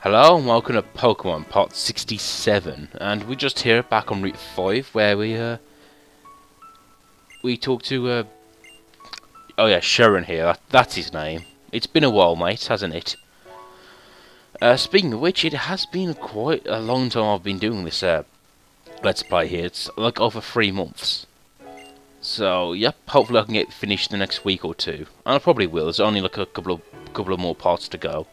Hello and welcome to Pokemon Part 67, and we're just here back on Route 5 where we talk to oh yeah, Sharon here, that's his name. It's been a while, mate, hasn't it? Speaking of which, it has been quite a long time I've been doing this Let's Play here. It's like over 3 months. So, yep, hopefully I can get finished the next week or two. And I probably will, there's only like a couple of more parts to go.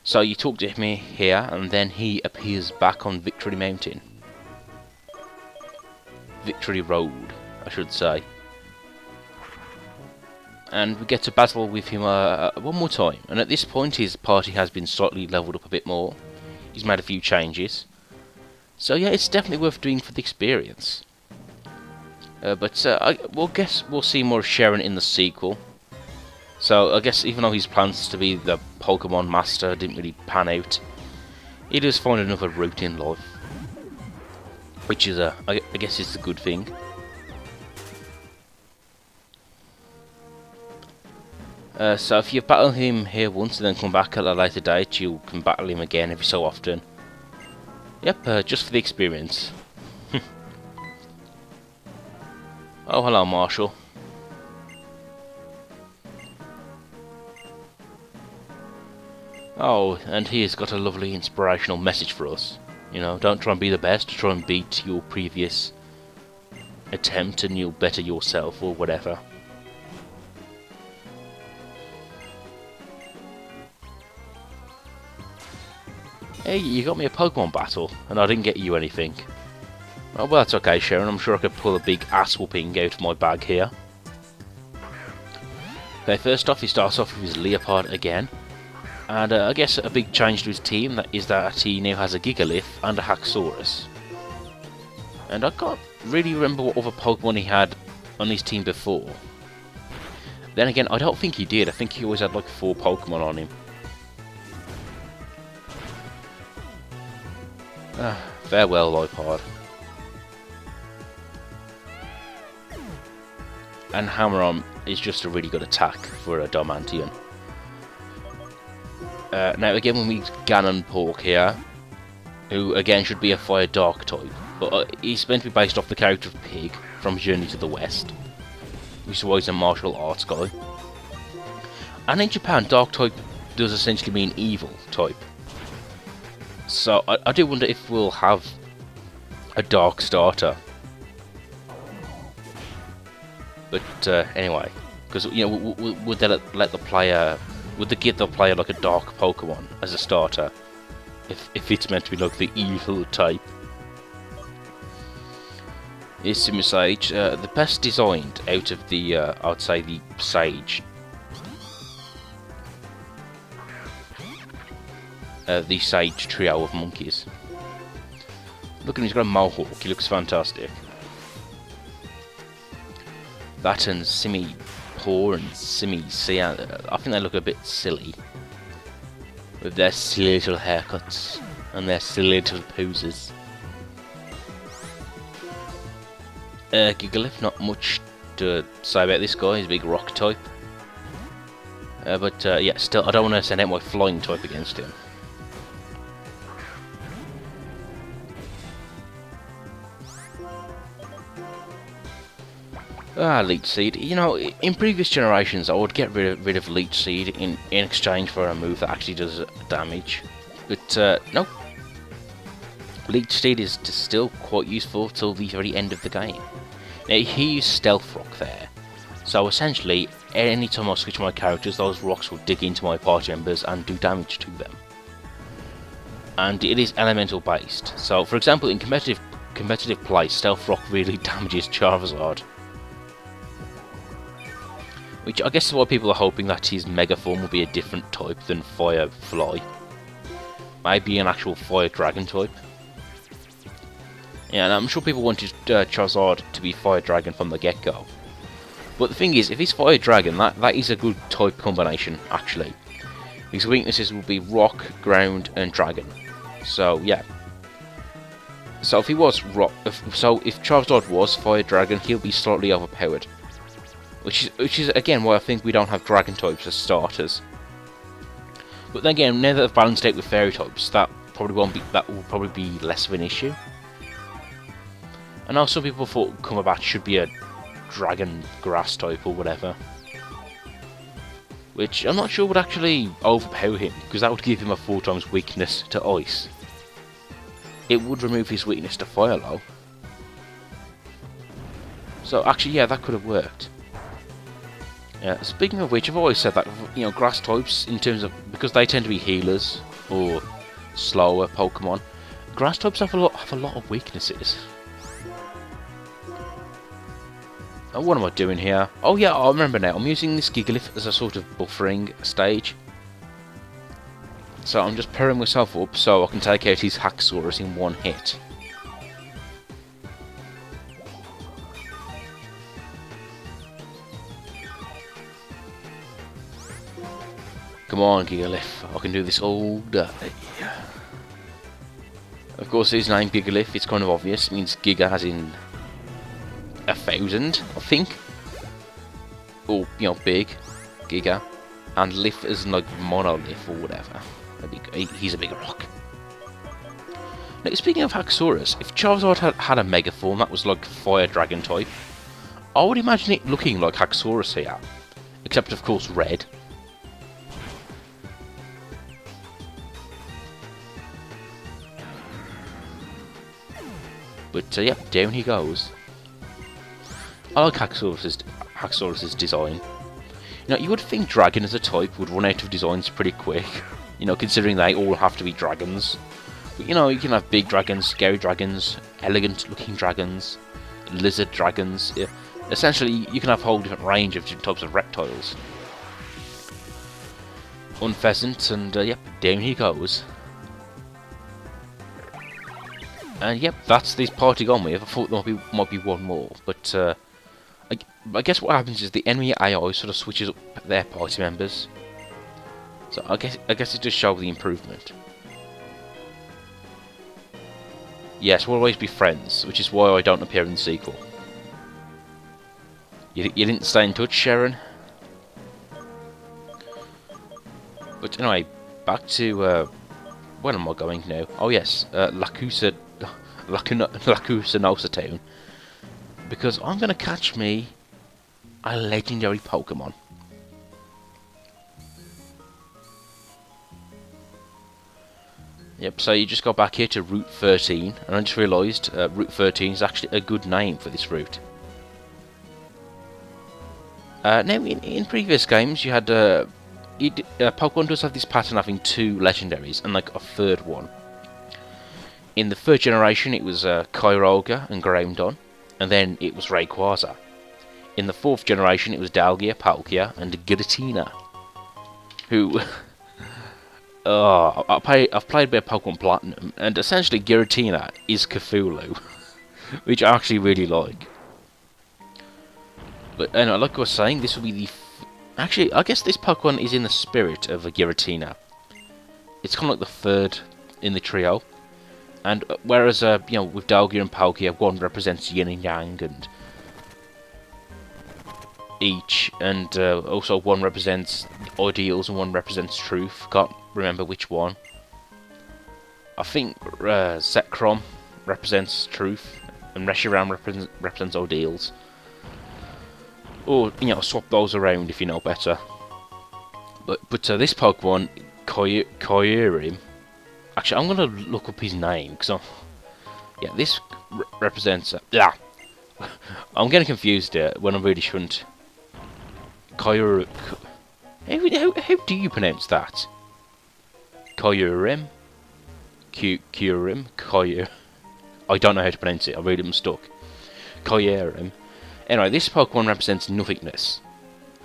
So you talk to me here, and then he appears back on Victory Mountain. Victory Road, I should say. And we get to battle with him one more time. And at this point his party has been slightly leveled up a bit more. He's made a few changes. So yeah, it's definitely worth doing for the experience. We'll guess we'll see more of Sharon in the sequel. So, I guess even though his plans to be the Pokemon Master didn't really pan out, he does find another route in life. Which is, I guess is a good thing. So if you battle him here once and then come back at a later date, you can battle him again every so often. Yep, just for the experience. Oh, hello, Marshall. Oh, and he has got a lovely inspirational message for us. You know, don't try and be the best, try and beat your previous attempt and you'll better yourself or whatever. Hey, you got me a Pokemon battle, and I didn't get you anything. Oh, well, that's okay, Sharon. I'm sure I could pull a big ass whooping out of my bag here. Okay, first off, he starts off with his Leopard again. And I guess a big change to his team is that he now has a Gigalith and a Haxorus. And I can't really remember what other Pokemon he had on his team before. Then again, I don't think he did. I think he always had like 4 Pokemon on him. Farewell, Leopard. And Hammer-On is just a really good attack for a Darmanian. Now again we meet Ganonpork here, who again should be a Fire Dark type, but he's meant to be based off the character of Pig from Journey to the West, which is why he's a martial arts guy. And in Japan, Dark type does essentially mean evil type. So I do wonder if we'll have a Dark starter. But anyway, because you know, would they let the player? Would they give the player like a Dark Pokemon as a starter, if it's meant to be like the evil type? Is Simisage the best designed out of the, I'd say the Sage. The Sage trio of monkeys. Look at him, he's got a mohawk, he looks fantastic. That and Simipour and Simi-Cia, I think they look a bit silly. With their silly little haircuts and their silly little poses. Gigalith, not much to say about this guy, he's a big rock type. Yeah, still, I don't want to send out my flying type against him. Leech Seed. You know, in previous generations I would get rid of Leech Seed in exchange for a move that actually does damage. But, no. Leech Seed is still quite useful till the very end of the game. Now, he used Stealth Rock there. So essentially, anytime I switch my characters, those rocks will dig into my party members and do damage to them. And it is elemental based. So, for example, in competitive play, Stealth Rock really damages Charizard. Which I guess is why people are hoping that his Mega Form will be a different type than Fire Fly. Maybe an actual Fire Dragon type. Yeah, and I'm sure people wanted Charizard to be Fire Dragon from the get-go. But the thing is, if he's Fire Dragon, that is a good type combination, actually. His weaknesses will be Rock, Ground, and Dragon. So, yeah. So if he was Rock... if Charizard was Fire Dragon, he'll be slightly overpowered. Which is again why I think we don't have Dragon types as starters. But then again, now that I've balanced out with fairy types, that will probably be less of an issue. And also people thought Cumberbatch should be a dragon grass type or whatever. Which I'm not sure would actually overpower him, because that would give him a 4 times weakness to ice. It would remove his weakness to fire though. So actually, yeah, that could have worked. Speaking of which, I've always said that, you know, grass types, in terms of, because they tend to be healers or slower Pokemon, grass types have a lot of weaknesses. Oh, what am I doing here? Oh yeah, I remember now. I'm using this Gigalith as a sort of buffering stage. So I'm just pairing myself up so I can take out his Haxorus in one hit. Come on, Gigalith. I can do this all day. Of course, his name Gigalith, it's kind of obvious. It means Giga as in 1,000, I think. Or, you know, big. Giga. And Lith as in, like, monolith or whatever. He's a big rock. Now, speaking of Haxorus, if Charizard had a Mega Form that was like Fire Dragon type, I would imagine it looking like Haxorus here. Except, of course, red. But, yep, down he goes. I like Haxorus's design. You know, you would think Dragon as a type would run out of designs pretty quick. You know, considering they all have to be dragons. But, you know, you can have big dragons, scary dragons, elegant looking dragons, lizard dragons. Yeah. Essentially, you can have a whole different range of different types of reptiles. Unpheasant, and yep, down he goes. And yep, that's this party gone with. I thought there might be one more, but I guess what happens is the enemy AI sort of switches up their party members. So I guess it does show the improvement. Yes, we'll always be friends, which is why I don't appear in the sequel. You didn't stay in touch, Sharon? But anyway, back to where am I going now? Oh yes, Lacusa Nosa Town, because I'm gonna catch me a legendary Pokemon. Yep, so you just got back here to Route 13, and I just realised Route 13 is actually a good name for this route. Now, in previous games, you had Pokemon does have this pattern of having 2 legendaries and like a 3rd one. In the 3rd generation, it was Kyurem and Groudon, and then it was Rayquaza. In the 4th generation, it was Dalgia, Palkia, and Giratina, who. I've played a bit of Pokemon Platinum, and essentially Giratina is Cthulhu, which I actually really like. But anyway, like I was saying, this will be the... Actually, I guess this Pokemon is in the spirit of a Giratina. It's kind of like the 3rd in the trio. And whereas, you know, with Dalgia and Palkia, one represents yin and yang, and each, and also one represents ideals and one represents truth. Can't remember which one. I think Zekrom represents truth and Reshiram represents ideals. Or, you know, swap those around if you know better. But this Pokemon, Kyurem, actually I'm gonna look up his name because yeah, this represents I'm getting confused here when I really shouldn't. How do you pronounce that? Kyurem? Kyurem? I don't know how to pronounce it, I really am stuck. Kyurem. Anyway, this Pokemon represents nothingness.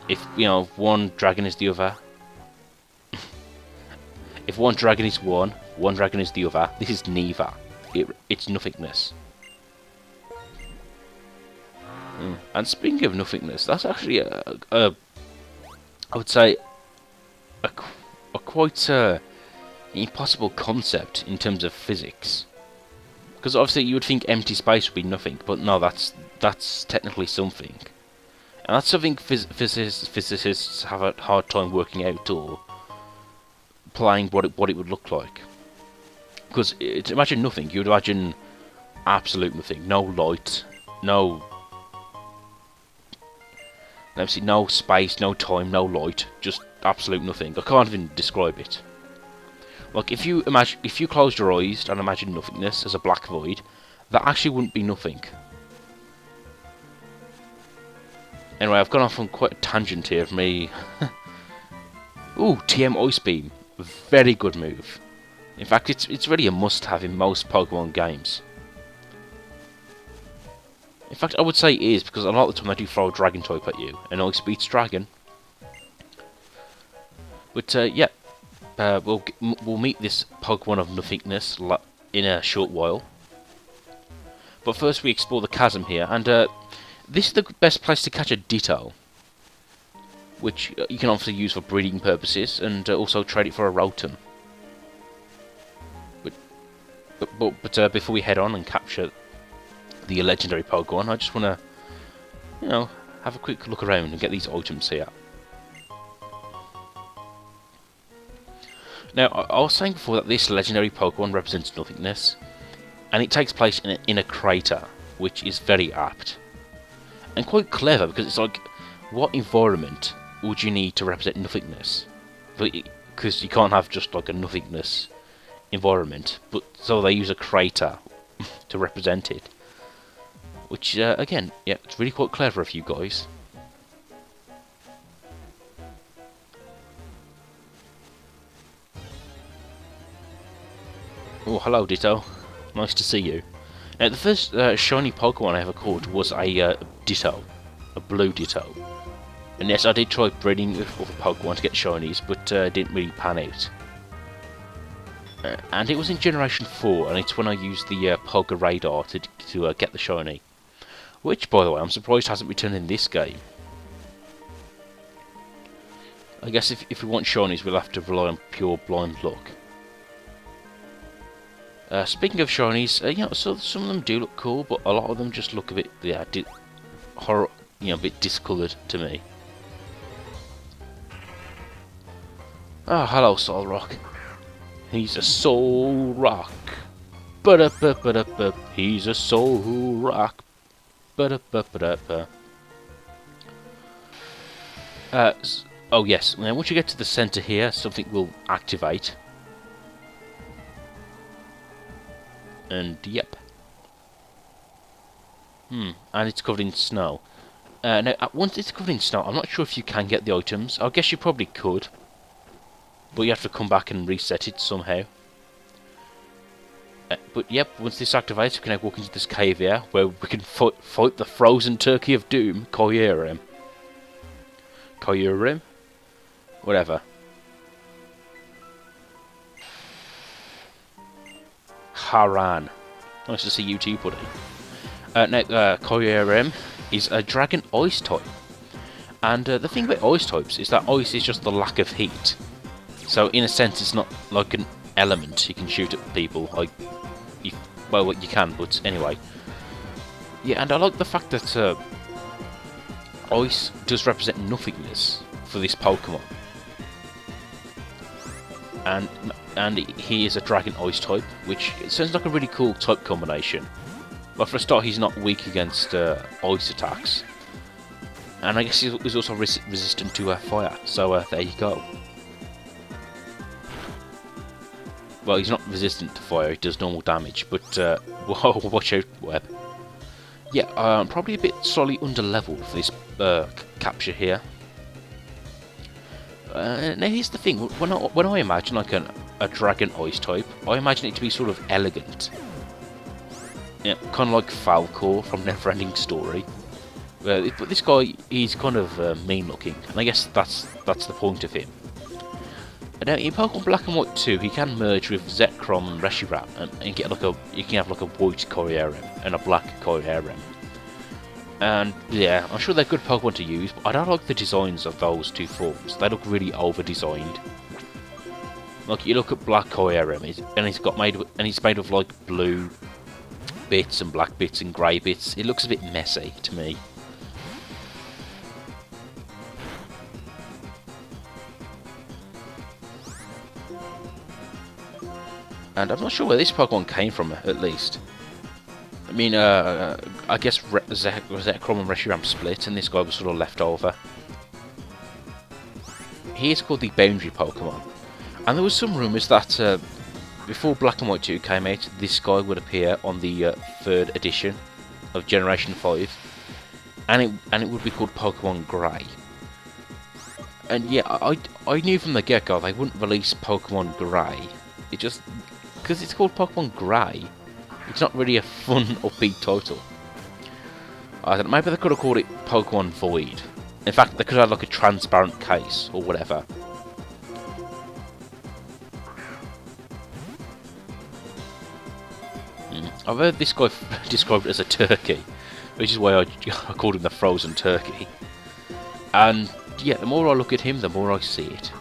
If, you know, one dragon is the other. If one dragon is one dragon is the other, this is neither. It's nothingness. And speaking of nothingness, that's actually I would say a quite impossible concept in terms of physics. Because obviously you would think empty space would be nothing, but no, that's technically something. And that's something physicists have a hard time working out or playing what it would look like. Because imagine nothing. You would imagine absolute nothing. No light, no. Let me see. No space, no time, no light. Just absolute nothing. I can't even describe it. Like if you closed your eyes and imagine nothingness as a black void, that actually wouldn't be nothing. Anyway, I've gone off on quite a tangent here of me. Ooh, TM Ice Beam. Very good move. In fact, it's really a must-have in most Pokemon games. In fact, I would say it is, because a lot of the time they do throw a Dragon type at you, and Ice beats Dragon. But, yeah. We'll meet this Pokemon of nothingness in a short while. But first we explore the chasm here, and this is the best place to catch a Ditto, which you can obviously use for breeding purposes, and also trade it for a Rotom. But before we head on and capture the legendary Pokemon, I just want to, you know, have a quick look around and get these items here. Now, I was saying before that this legendary Pokemon represents nothingness, and it takes place in a crater, which is very apt. And quite clever, because it's like, what environment would you need to represent nothingness? Because you can't have just like a nothingness environment, but so they use a crater to represent it. Which, again, yeah, it's really quite clever of you guys. Oh, hello Ditto. Nice to see you. Now, the first shiny Pokemon I ever caught was a Ditto. A blue Ditto. And yes, I did try breeding with other Pokemon to get shinies, but didn't really pan out. And it was in Generation 4, and it's when I used the Poga Radar to get the shiny. Which, by the way, I'm surprised hasn't returned in this game. I guess if we want shinies, we'll have to rely on pure blind luck. Speaking of shinies, you know, so some of them do look cool, but a lot of them just look a bit, yeah, a bit discoloured to me. Oh, hello, Soul Rock. He's a Soul Rock. Ba-da-ba-ba-da-ba. He's a Soul Rock. Ba-da-ba-ba-da-ba. Oh yes, now once you get to the centre here, something will activate. And yep. And it's covered in snow. Now, once it's covered in snow, I'm not sure if you can get the items. I guess you probably could. But you have to come back and reset it somehow. But yep, once this activates, we can now walk into this cave here, where we can fight the frozen turkey of doom, Kyurem. Kyurem? Whatever. Haran. Nice to see you too, buddy. Now, Kyurem is a dragon ice type. And the thing about ice types is that ice is just the lack of heat. So, in a sense, it's not like an element you can shoot at people. Like, well, you can, but anyway. Yeah, and I like the fact that ice does represent nothingness for this Pokemon. And he is a dragon ice type, which sounds like a really cool type combination. But for a start, he's not weak against ice attacks. And I guess he's also resistant to fire, so there you go. Well, he's not resistant to fire, he does normal damage, but whoa, watch out, Web. Yeah, probably a bit slightly under-leveled for this capture here. Now here's the thing, when I imagine like a dragon ice type, I imagine it to be sort of elegant. Yeah, kind of like Falcor from Neverending Story. But this guy, he's kind of mean looking, and I guess that's the point of him. Now in Pokemon Black and White 2, he can merge with Zekrom and Reshiram and get like you can have like a white Kyurem and a black Kyurem. And yeah, I'm sure they're good Pokemon to use, but I don't like the designs of those two forms. They look really over-designed. Like you look at Black Kyurem, and he's made of like blue bits and black bits and grey bits. It looks a bit messy to me. And I'm not sure where this Pokemon came from, at least. I mean, I guess Zekrom and Reshiram split, and this guy was sort of left over. He is called the Boundary Pokemon. And there was some rumours that before Black and White 2 came out, this guy would appear on the 3rd edition of Generation 5. And it would be called Pokemon Grey. And yeah, I knew from the get-go they wouldn't release Pokemon Grey. It just... because it's called Pokemon Grey, it's not really a fun, upbeat title. I don't know, maybe they could have called it Pokemon Void. In fact, they could have had like a transparent case, or whatever. I've heard this guy described as a turkey, which is why I called him the frozen turkey. And yeah, the more I look at him, the more I see it.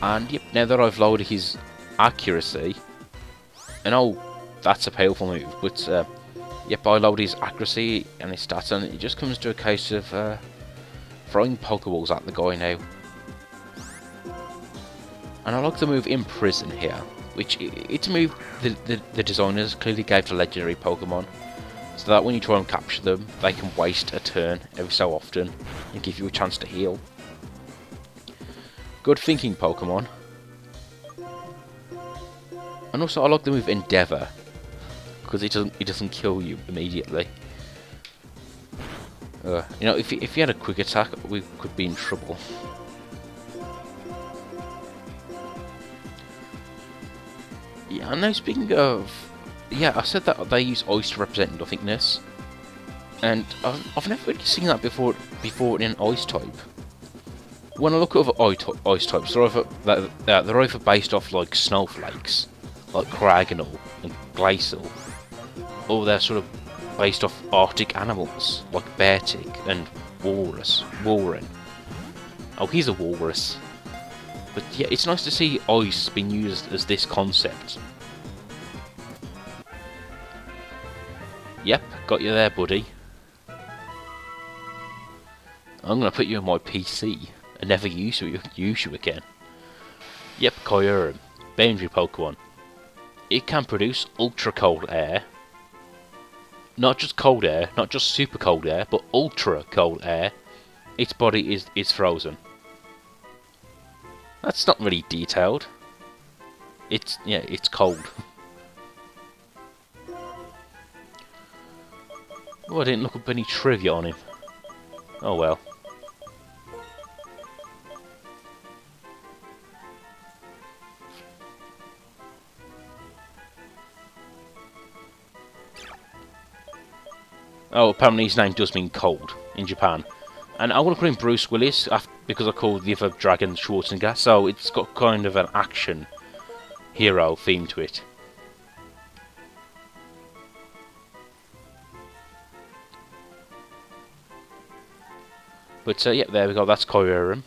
And yep, now that I've lowered his accuracy, and oh, that's a powerful move, but yep, I lowered his accuracy and his stats, and it just comes to a case of throwing Pokeballs at the guy now. And I like the move Imprison here, which it's a move the designers clearly gave to legendary Pokemon, so that when you try and capture them, they can waste a turn every so often and give you a chance to heal. Good thinking, Pokemon. And also, I like the move Endeavour, because it doesn't kill you immediately. You know, if he had a quick attack, we could be in trouble. Yeah, and now speaking of... yeah, I said that they use ice to represent nothingness. And I've never really seen that before in an ice type. When I look at other ice types, they're either based off like snowflakes, like Cragganol and Glacial, or they're sort of based off Arctic animals, like Beartic and Walrus. Oh, he's a walrus. But yeah, it's nice to see ice being used as this concept. Yep, got you there, buddy. I'm gonna put you on my PC and never use you again. Yep, Kyurem, Boundary Pokemon. It can produce ultra cold air. Not just cold air, not just super cold air, but ultra cold air. Its body is frozen. That's not really detailed. It's cold. Oh, I didn't look up any trivia on him. Oh well. Oh, apparently his name does mean cold in Japan. And I want to call him Bruce Willis because I called the other dragon Schwarzenegger, so it's got kind of an action hero theme to it. But yeah, there we go, that's Kyurem.